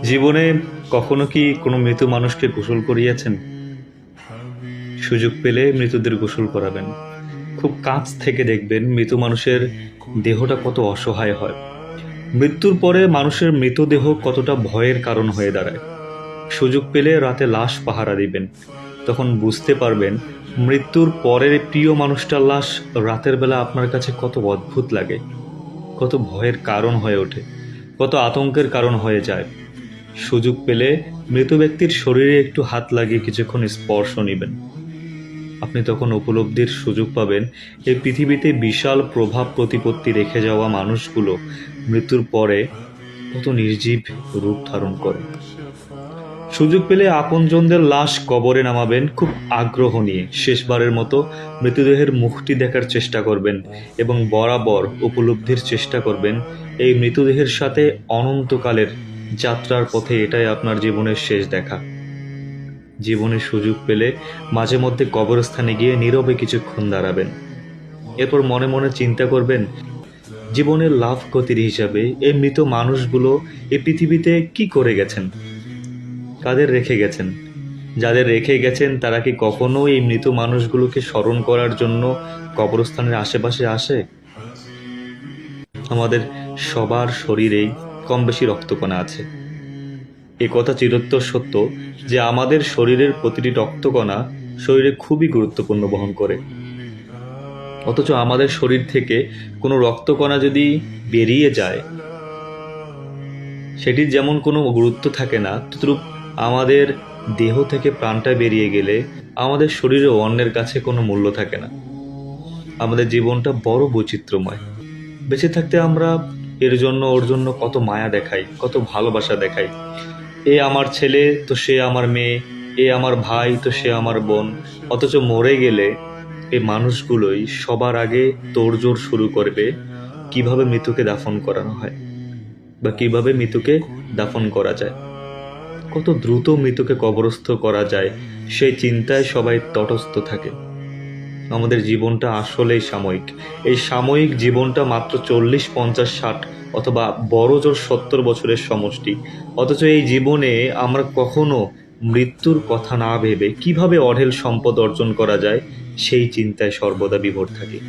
জীবনে কখনো কি কোনো মৃত মানুষকে গোসল করিয়েছেন? সুযোগ পেলে মৃতদের গোসল করাবেন। খুব কাছ থেকে দেখবেন মৃত মানুষের দেহটা কত অসহায় হয়। মৃত্যুর পরে মানুষের মৃতদেহ কতটা ভয়ের কারণ হয়ে দাঁড়ায়। সুযোগ পেলে রাতে লাশ পাহারা দিবেন। তখন বুঝতে পারবেন মৃত্যুর পরের প্রিয় মানুষটার লাশ রাতের বেলা আপনার কাছে কত অদ্ভুত লাগে, কত ভয়ের কারণ হয়ে ওঠে, কত আতঙ্কের কারণ হয়ে যায়। সুযোগ পেলে মৃত ব্যক্তির শরীরে একটু হাত লাগিয়ে কিছুক্ষণ স্পর্শ নেবেন। আপনি তখন উপলব্ধির সুযোগ পাবেন এই পৃথিবীতে বিশাল প্রভাব প্রতিপত্তি রেখে যাওয়া মানুষগুলো মৃত্যুর পরে কত নির্জীব রূপ ধারণ করে। সুযোগ পেলে আপনজনদের লাশ কবরে নামাবেন খুব আগ্রহ নিয়ে। শেষবারের মতো মৃতদেহের মুখটি দেখার চেষ্টা করবেন এবং বরাবর উপলব্ধির চেষ্টা করবেন এই মৃতদেহের সাথে অনন্তকালের যাত্রার পথে এটাই আপনার জীবনের শেষ দেখা। জীবনের সুযোগ পেলে মাঝে মধ্যে কবরস্থানে গিয়ে নীরবে কিছুক্ষণ দাঁড়াবেন। এরপর মনে মনে চিন্তা করবেন জীবনের লাভ ক্ষতির হিসাবে এই মৃত মানুষগুলো এই পৃথিবীতে কি করে গেছেন, কাদের রেখে গেছেন। যাদের রেখে গেছেন তারা কি কখনো এই মৃত মানুষগুলোকে স্মরণ করার জন্য কবরস্থানের আশেপাশে আসে? আমাদের সবার শরীরেই কম বেশি রক্তকণা আছে। এ কথা চিরোত্তর সত্য যে আমাদের শরীরের প্রতিটি রক্তকণা শরীরে খুবই গুরুত্বপূর্ণ বহন করে। অথচ আমাদের শরীর থেকে কোনো রক্তকণা যদি বেরিয়ে যায়, সেটির যেমন কোনো গুরুত্ব থাকে না, তদ্রূপ আমাদের দেহ থেকে প্রাণটা বেরিয়ে গেলে আমাদের শরীরে অন্যের কাছে কোনো মূল্য থাকে না। আমাদের জীবনটা বড় বৈচিত্র্যময়। বেঁচে থাকতে আমরা এর জন্য ওর জন্য কত মায়া দেখাই, কত ভালোবাসা দেখাই। এ আমার ছেলে তো সে আমার মেয়ে, এ আমার ভাই তো সে আমার বোন। অথচ মরে গেলে এই মানুষগুলোই সবার আগে তোড়জোড় শুরু করবে কিভাবে মৃতকে দাফন করানো হয় বা কিভাবে মৃতকে দাফন করা যায়, কত দ্রুত মৃতকে কবরস্থ করা যায় সেই চিন্তায় সবাই তটস্থ থাকে। আমাদের জীবনটা আসলেই সাময়িক। এই সাময়িক জীবনটা মাত্র 40, 50, 60 অথবা বড় জোর 70 বছরের সমষ্টি। অথচ এই জীবনে আমরা কখনো মৃত্যুর কথা না ভেবে কিভাবে অঢেল সম্পদ অর্জন করা যায় সেই চিন্তায় সর্বদা বিভোর থাকি।